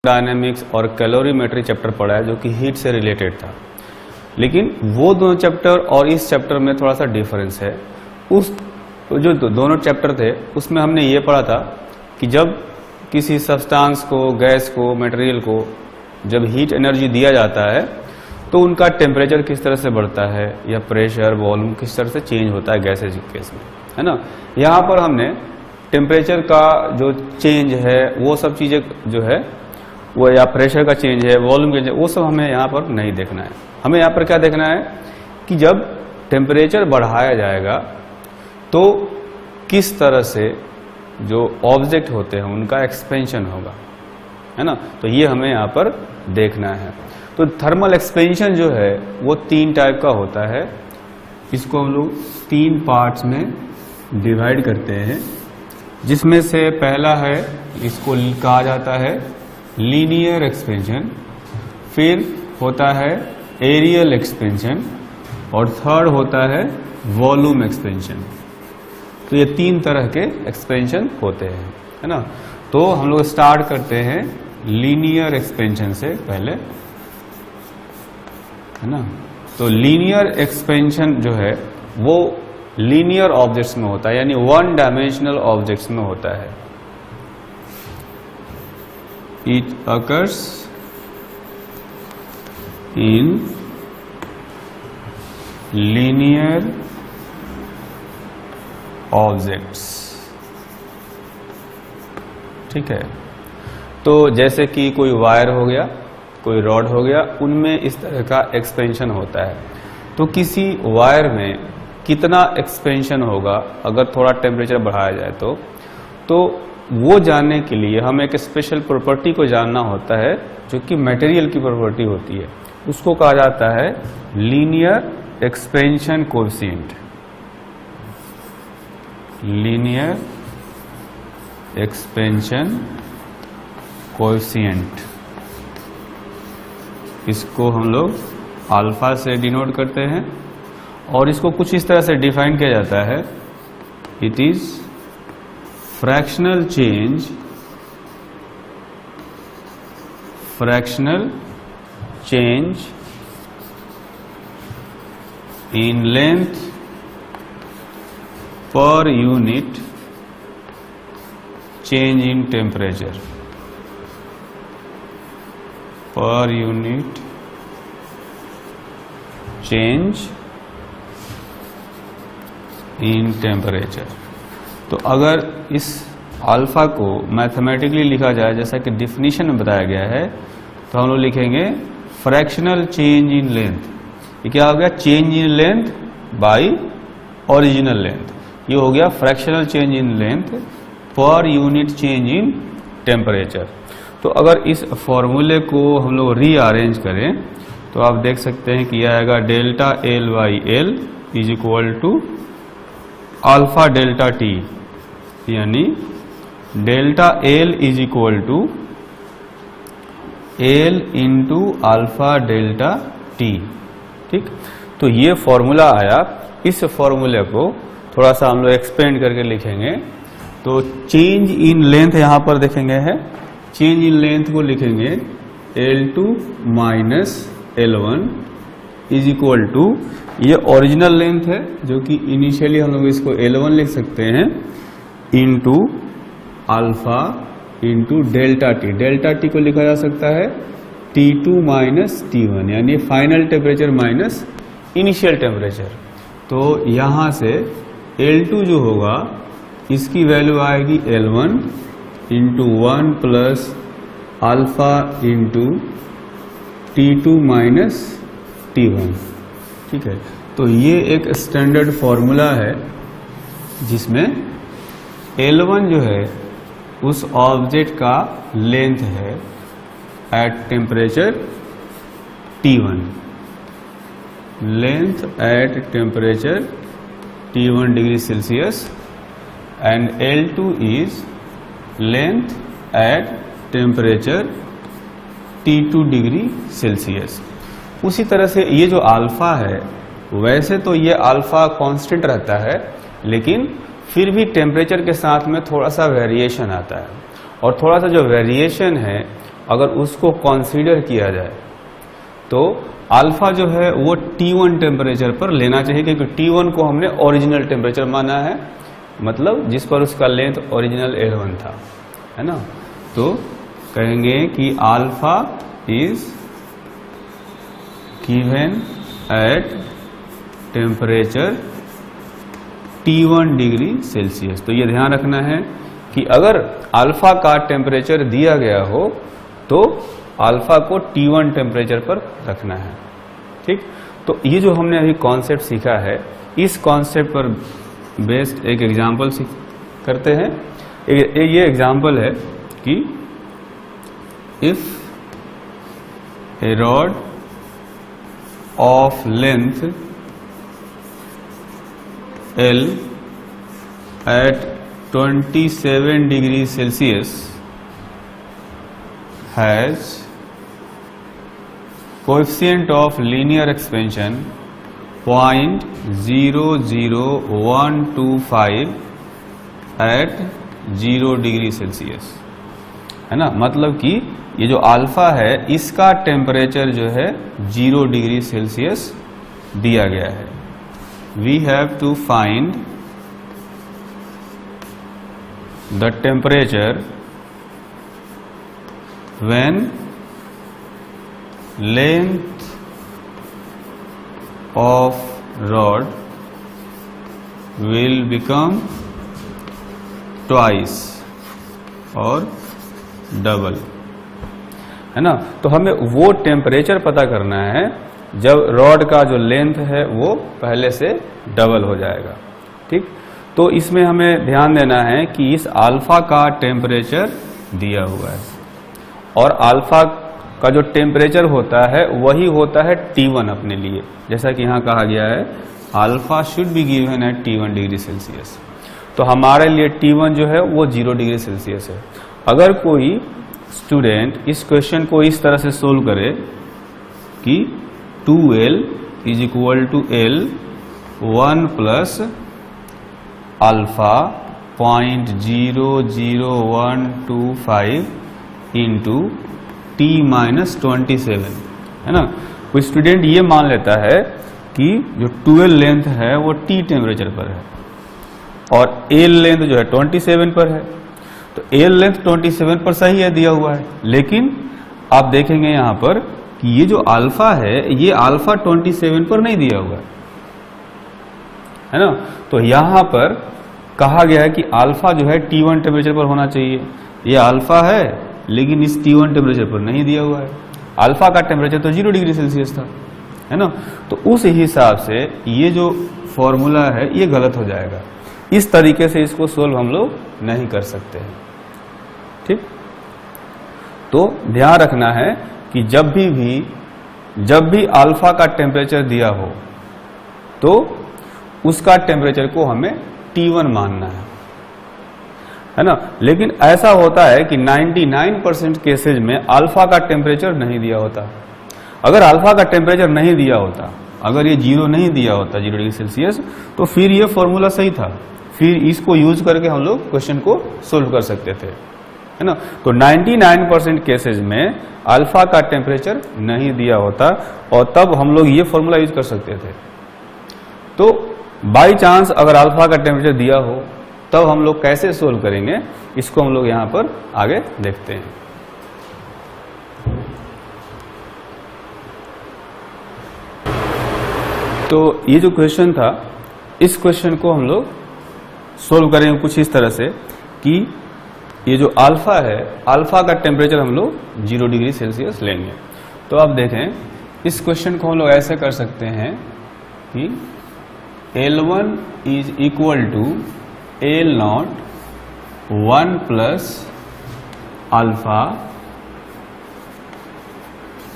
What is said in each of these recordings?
Dynamics और calorimetry chapter पढ़ा है जो कि हीट से रिलेटेड था, लेकिन वो दोनों चैप्टर और इस चैप्टर में थोड़ा सा डिफरेंस है। उस जो दोनों चैप्टर थे उसमें हमने ये पढ़ा था कि जब किसी सब्सटेंस को, गैस को, मटेरियल को जब हीट एनर्जी दिया जाता है तो उनका टेम्परेचर किस तरह से बढ़ता है या प्रेशर, वॉल्यूम किस तरह से चेंज होता है गैसेज के केस में, है ना। यहाँ पर हमने टेम्परेचर का जो चेंज है वो सब चीज़ें जो है वो, या प्रेशर का चेंज है, वॉल्यूम चेंज है, वो सब हमें यहाँ पर नहीं देखना है। हमें यहाँ पर क्या देखना है कि जब टेम्परेचर बढ़ाया जाएगा तो किस तरह से जो ऑब्जेक्ट होते हैं उनका एक्सपेंशन होगा, है ना। तो ये हमें यहाँ पर देखना है। तो थर्मल एक्सपेंशन जो है वो 3 टाइप का होता है। इसको हम लोग 3 पार्ट्स में डिवाइड करते हैं, जिसमें से पहला है, इसको कहा जाता है लीनियर एक्सपेंशन, फिर होता है एरियल एक्सपेंशन और थर्ड होता है वॉल्यूम एक्सपेंशन। तो ये 3 तरह के एक्सपेंशन होते हैं, है ना। तो हम लोग स्टार्ट करते हैं लीनियर एक्सपेंशन से पहले, है ना। तो लीनियर एक्सपेंशन जो है वो लीनियर ऑब्जेक्ट्स में होता है, यानी 1 डायमेंशनल ऑब्जेक्ट्स में होता है। It occurs in linear objects, ठीक है। तो जैसे कि कोई वायर हो गया, कोई रॉड हो गया, उनमें इस तरह का एक्सपेंशन होता है। तो किसी वायर में कितना एक्सपेंशन होगा अगर थोड़ा टेम्परेचर बढ़ाया जाए तो वो जानने के लिए हमें एक स्पेशल प्रॉपर्टी को जानना होता है जो कि मटेरियल की प्रॉपर्टी होती है। उसको कहा जाता है linear expansion coefficient. Linear expansion coefficient, इसको हम लोग अल्फा से डिनोट करते हैं और इसको कुछ इस तरह से डिफाइन किया जाता है। It is fractional change in length per unit change in temperature, per unit change in temperature। तो अगर इस अल्फा को मैथमेटिकली लिखा जाए जैसा कि डिफिनीशन में बताया गया है, तो हम लोग लिखेंगे फ्रैक्शनल चेंज इन लेंथ। ये क्या हो गया? Change in length bye original length. ये हो गया fractional change in length per unit change in temperature. तो अगर इस फॉर्मूले को हम लोग रीअरेंज करें तो आप देख सकते हैं कि यह आएगा delta L by L is equal to alpha delta T, यानी delta L is equal to L into alpha delta T. ठीक, तो ये फॉर्मूला आया। इस फॉर्मूले को थोड़ा सा हम लोग एक्सपेंड करके लिखेंगे। तो चेंज इन लेंथ यहां पर देखेंगे है, चेंज इन लेंथ को लिखेंगे L2 minus L1 is equal to, ये ओरिजिनल लेंथ है जो कि इनिशियली हम लोग इसको L1 लिख सकते हैं, into alpha into delta T. Delta T को लिखा जा सकता है T2 माइनस T1, यानी final temperature minus initial temperature. तो यहां से L2 जो होगा इसकी वैल्यू आएगी L1 into 1 plus alpha into T2 minus T1। ठीक है, तो ये एक स्टैंडर्ड फॉर्मूला है जिसमें L1 जो है उस ऑब्जेक्ट का लेंथ है at temperature T1, length at temperature T1 degree Celsius, and L2 is length at temperature T2 degree Celsius. उसी तरह से ये जो अल्फा है, वैसे तो ये अल्फा कांस्टेंट रहता है, लेकिन फिर भी टेम्परेचर के साथ में थोड़ा सा वेरिएशन आता है, और थोड़ा सा जो वेरिएशन है अगर उसको कंसीडर किया जाए तो अल्फा जो है वो T1 टेम्परेचर पर लेना चाहिए, क्योंकि T1 को हमने ओरिजिनल टेम्परेचर माना है, मतलब जिस पर उसका लेंथ ओरिजिनल L1 था, है ना। तो कहेंगे कि alpha is given at temperature T1 degree Celsius. तो ये ध्यान रखना है कि अगर अल्फा का टेम्परेचर दिया गया हो तो अल्फा को T1 टेम्परेचर पर रखना है, ठीक। तो ये जो हमने अभी कॉन्सेप्ट सीखा है, इस कॉन्सेप्ट पर बेस्ड एक एग्जांपल करते हैं। ये एग्जांपल है कि if A rod of length L at 27 degrees Celsius has coefficient of linear expansion 0.00125 at 0 degree Celsius, है ना। मतलब कि ये जो अल्फा है इसका टेम्परेचर जो है 0 डिग्री सेल्सियस दिया गया है। We have to find the temperature when length of rod will become twice or double, है ना। तो हमें वो टेम्परेचर पता करना है जब रॉड का जो लेंथ है वो पहले से डबल हो जाएगा, ठीक। तो इसमें हमें ध्यान देना है कि इस अल्फा का टेम्परेचर दिया हुआ है और अल्फा का जो टेम्परेचर होता है वही होता है T1 अपने लिए, जैसा कि यहाँ कहा गया है alpha should be given at T1 degree Celsius. तो हमारे लिए T1 जो है वो 0 डिग्री सेल्सियस है। अगर कोई स्टूडेंट इस क्वेश्चन को इस तरह से सोल्व करे कि 2L is equal to L 1 plus alpha 0.00125 into T minus 27, है ना। कोई स्टूडेंट ये मान लेता है कि जो 12 लेंथ है वो T टेम्परेचर पर है और L लेंथ जो है 27 पर है। तो L लेंथ 27 पर सही है, दिया हुआ है, लेकिन आप देखेंगे यहाँ पर कि ये जो अल्फा है ये अल्फा 27 पर नहीं दिया हुआ है ना। तो यहां पर कहा गया है कि अल्फा जो है T1 टेम्परेचर पर होना चाहिए। ये अल्फा है लेकिन इस T1 टेम्परेचर पर नहीं दिया हुआ है। अल्फा का टेम्परेचर तो 0 डिग्री सेल्सियस था, है ना। तो उस हिसाब से ये जो फॉर्मूला है ये गलत हो जाएगा। इस तरीके से इसको सोल्व हम लोग नहीं कर सकते हैं, ठीक। तो ध्यान रखना है कि जब भी अल्फा का टेम्परेचर दिया हो तो उसका टेम्परेचर को हमें T1 मानना है ना। लेकिन ऐसा होता है कि 99% केसेज में अल्फा का टेम्परेचर नहीं दिया होता। अगर अल्फा का टेम्परेचर नहीं दिया होता, अगर ये 0 नहीं दिया होता 0 डिग्री सेल्सियस, तो फिर ये फॉर्मूला सही था, फिर इसको यूज करके हम लोग क्वेश्चन को सोल्व कर सकते थे, है ना। तो 99% केसेज में अल्फा का टेम्परेचर नहीं दिया होता और तब हम लोग ये फॉर्मूला यूज कर सकते थे। तो बाय चांस अगर अल्फा का टेम्परेचर दिया हो तब हम लोग कैसे सोल्व करेंगे, इसको हम लोग यहां पर आगे देखते हैं। तो ये जो क्वेश्चन था, इस क्वेश्चन को हम लोग सोल्व करेंगे कुछ इस तरह से कि ये जो अल्फा है, अल्फा का टेम्परेचर हम लोग 0 डिग्री सेल्सियस लेंगे। तो आप देखें इस क्वेश्चन को हम लोग ऐसे कर सकते हैं कि L1 is equal to L0 1 plus alpha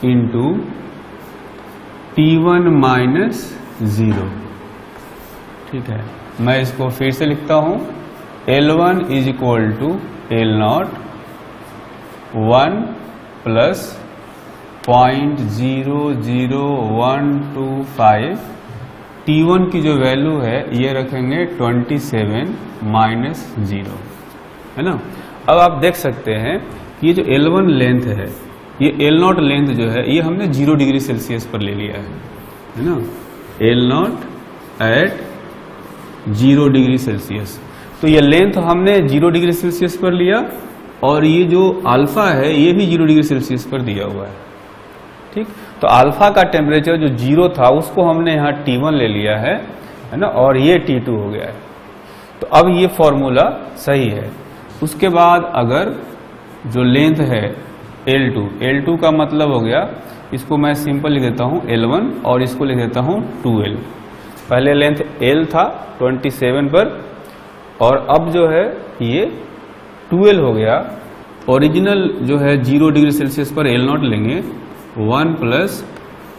into T1 minus 0, ठीक है। मैं इसको फिर से लिखता हूं, L1 is equal to L0 1 plus 0.00125, T1 की जो वैल्यू है ये रखेंगे 27 माइनस 0, है ना। अब आप देख सकते हैं कि ये जो L1 लेंथ है ये एल नॉट लेंथ जो है ये हमने 0 डिग्री सेल्सियस पर ले लिया है ना, L not at 0 degree Celsius. तो ये लेंथ हमने 0 डिग्री सेल्सियस पर लिया और ये जो अल्फा है ये भी 0 डिग्री सेल्सियस पर दिया हुआ है। ठीक, तो अल्फा का टेम्परेचर जो 0 था उसको हमने यहाँ T1 ले लिया है ना, और ये T2 हो गया है। तो अब ये फॉर्मूला सही है। उसके बाद अगर जो लेंथ है L2, L2 का मतलब हो गया, इसको मैं सिंपल लिख देता हूँ L1 और इसको लिख देता हूँ 2L। पहले लेंथ L था 27 पर और अब जो है ये 2L हो गया। ओरिजिनल जो है 0 डिग्री सेल्सियस पर L नॉट लेंगे 1 +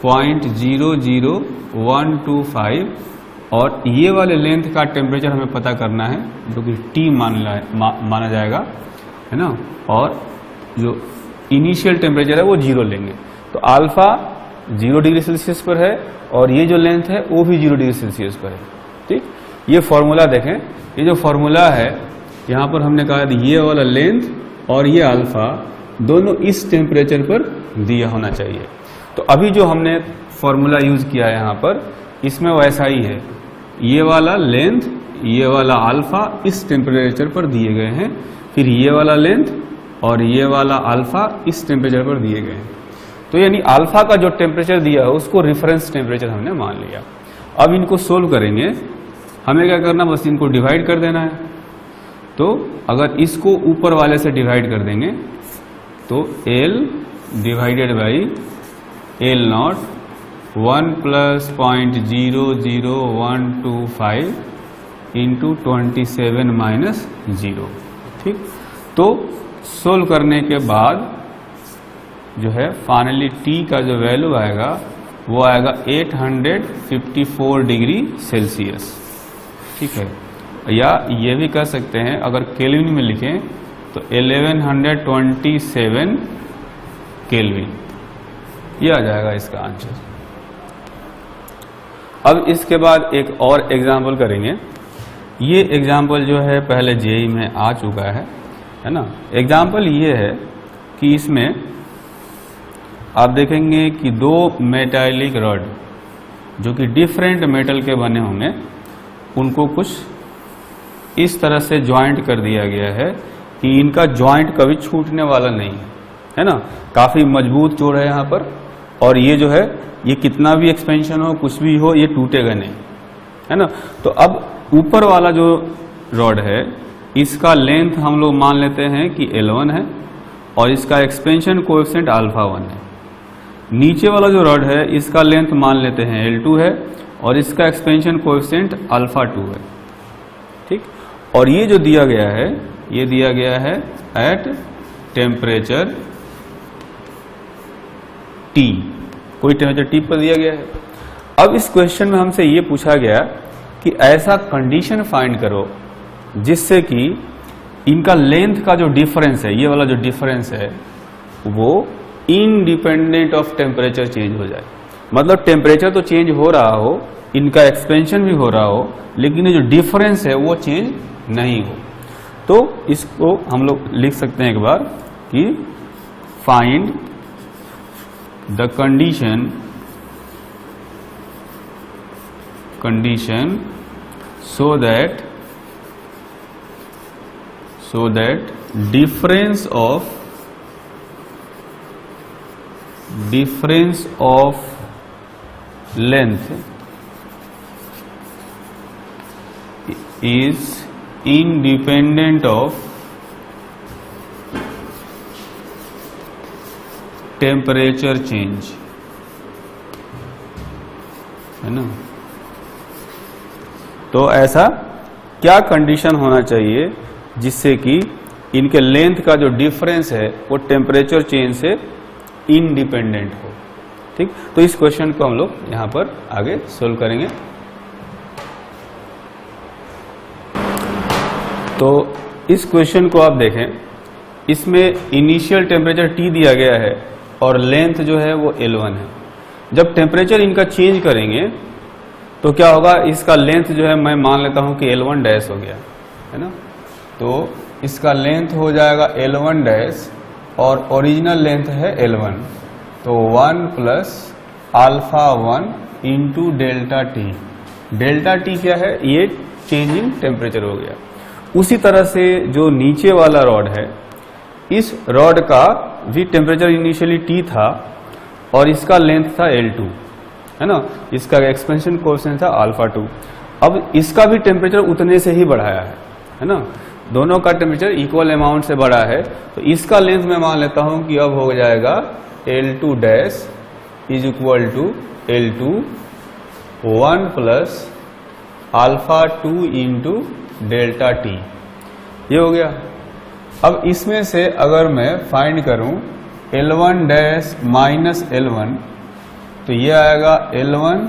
0.00125 और ये वाले लेंथ का टेम्परेचर हमें पता करना है जो कि T माना जाएगा, है ना, और जो इनिशियल टेम्परेचर है वो 0 लेंगे। तो अल्फा 0 डिग्री सेल्सियस पर है और ये जो लेंथ है वो भी 0 डिग्री सेल्सियस पर है। ठीक, ये फॉर्मूला देखें, ये जो फॉर्मूला है यहाँ पर हमने कहा ये वाला लेंथ और ये अल्फा दोनों इस टेम्परेचर पर दिया होना चाहिए। तो अभी जो हमने फॉर्मूला यूज किया है यहाँ पर, इसमें वैसा ही है, ये वाला लेंथ ये वाला अल्फा इस टेम्परेचर पर दिए गए हैं, फिर ये वाला लेंथ और ये वाला अल्फा इस टेम्परेचर पर दिए गए हैं। तो यानी अल्फा का जो टेम्परेचर दिया है उसको रेफरेंस टेम्परेचर हमने मान लिया। अब इनको सोल्व करेंगे, हमें क्या करना, बस इनको डिवाइड कर देना है। तो अगर इसको ऊपर वाले से डिवाइड कर देंगे तो L divided by L not 1 + 0.00125 into 27 - 0। ठीक, तो सोल्व करने के बाद जो है फाइनली T का जो वैल्यू आएगा वो आएगा 854 डिग्री सेल्सियस। ठीक है, या ये भी कह सकते हैं अगर केल्विन में लिखें तो 1127 केल्विन, ये आ जाएगा इसका आंसर। अब इसके बाद एक और एग्जाम्पल करेंगे। ये एग्जाम्पल जो है पहले जेई में आ चुका है ना। एग्जाम्पल ये है कि इसमें आप देखेंगे कि 2 मेटालिक रॉड जो कि डिफरेंट मेटल के बने होंगे उनको कुछ इस तरह से ज्वाइंट कर दिया गया है कि इनका ज्वाइंट कभी छूटने वाला नहीं है ना, काफी मजबूत जोड़ है यहाँ पर। और ये जो है ये कितना भी एक्सपेंशन हो कुछ भी हो ये टूटेगा नहीं, है ना। तो अब ऊपर वाला जो रॉड है इसका लेंथ हम लोग मान लेते हैं कि L1 है और इसका एक्सपेंशन कोएफिशिएंट α1 है। नीचे वाला जो रॉड है इसका लेंथ मान लेते हैं L2 है और इसका एक्सपेंशन कोएफिशिएंट α2 है। ठीक, और ये जो दिया गया है ये दिया गया है एट टेम्परेचर T, कोई टेम्परेचर T पर दिया गया है। अब इस क्वेश्चन में हमसे ये पूछा गया कि ऐसा कंडीशन फाइंड करो जिससे कि इनका लेंथ का जो डिफरेंस है, ये वाला जो डिफरेंस है वो इंडिपेंडेंट ऑफ टेम्परेचर चेंज हो जाए। मतलब टेम्परेचर तो चेंज हो रहा हो, इनका एक्सपेंशन भी हो रहा हो, लेकिन ये जो डिफरेंस है वो चेंज नहीं हो। तो इसको हम लोग लिख सकते हैं एक बार कि find the condition so that difference of length is independent of temperature change, है ना। तो ऐसा क्या कंडीशन होना चाहिए जिससे कि इनके लेंथ का जो डिफरेंस है वो टेम्परेचर चेंज से इंडिपेंडेंट हो। ठीक, तो इस क्वेश्चन को हम लोग यहां पर आगे सोल्व करेंगे। तो इस क्वेश्चन को आप देखें, इसमें इनिशियल टेम्परेचर T दिया गया है और लेंथ जो है वो L1 है। जब टेम्परेचर इनका चेंज करेंगे तो क्या होगा, इसका लेंथ जो है मैं मान लेता हूं कि L1 डैश हो गया, है ना। तो इसका लेंथ हो जाएगा L1 डैश और ओरिजिनल लेंथ है L1, तो 1 plus alpha 1 into delta T. Delta T क्या है? ये चेंजिंग टेम्परेचर हो गया। उसी तरह से जो नीचे वाला रॉड है, इस रॉड का भी टेम्परेचर इनिशियली T था और इसका लेंथ था L2, है ना। इसका एक्सपेंशन कोएफिशिएंट था अल्फा 2। अब इसका भी टेम्परेचर उतने से ही बढ़ाया है ना। दोनों का टेम्परेचर इक्वल अमाउंट से बढ़ा है, तो इसका लेंथ मैं मान लेता हूं कि अब हो जाएगा L2 dash is equal to L2 1 plus alpha 2 into delta T. ये हो गया। अब इसमें से अगर मैं फाइंड करूं L1 डैश माइनस L1, तो ये आएगा L1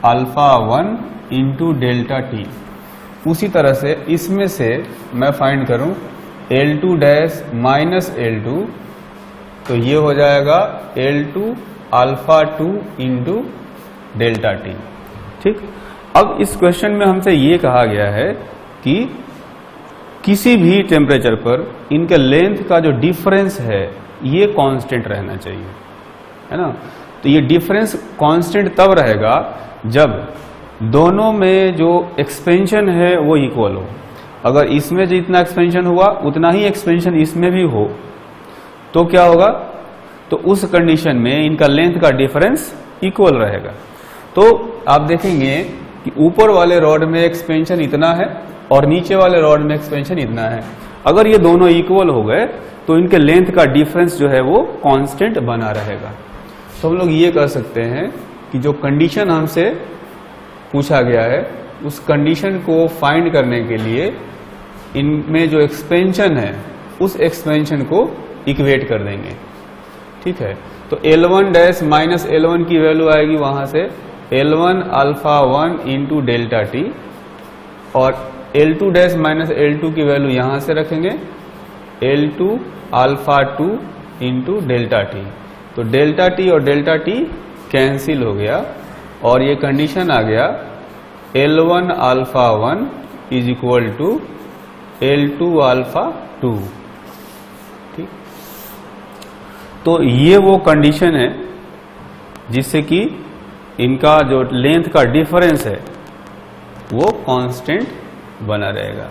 alpha 1 into delta T. उसी तरह से इसमें से मैं फाइंड करूं L2 डैश माइनस L2, तो ये हो जाएगा L2 alpha 2 into delta T. ठीक। अब इस क्वेश्चन में हमसे ये कहा गया है कि किसी भी टेम्परेचर पर इनके लेंथ का जो डिफरेंस है ये कांस्टेंट रहना चाहिए, है ना। तो ये डिफरेंस कांस्टेंट तब रहेगा जब दोनों में जो एक्सपेंशन है वो इक्वल हो। अगर इसमें जितना एक्सपेंशन हुआ उतना ही एक्सपेंशन इसमें भी हो तो क्या होगा? तो उस कंडीशन में इनका लेंथ का डिफरेंस इक्वल रहेगा। तो आप देखेंगे कि ऊपर वाले रॉड में एक्सपेंशन इतना है और नीचे वाले रॉड में एक्सपेंशन इतना है। अगर ये दोनों इक्वल हो गए तो इनके लेंथ का डिफरेंस जो है वो कांस्टेंट बना रहेगा। तो हम लोग ये कह सकते हैं कि जो कंडीशन हमसे पूछा गया है उस कंडीशन को फाइंड करने के लिए इनमें जो एक्सपेंशन है उस एक्सपेंशन को इक्वेट कर देंगे। ठीक है। तो L1 डैश माइनस L1 की वैल्यू आएगी वहां से L1 alpha 1 into delta T, और L2 डैश माइनस L2 की वैल्यू यहां से रखेंगे L2 alpha 2 into delta T. तो डेल्टा टी और डेल्टा टी कैंसिल हो गया और ये कंडीशन आ गया L1 alpha 1 is equal to L2 alpha 2। ठीक। तो ये वो कंडीशन है जिससे कि इनका जो लेंथ का डिफरेंस है वो कांस्टेंट बना रहेगा।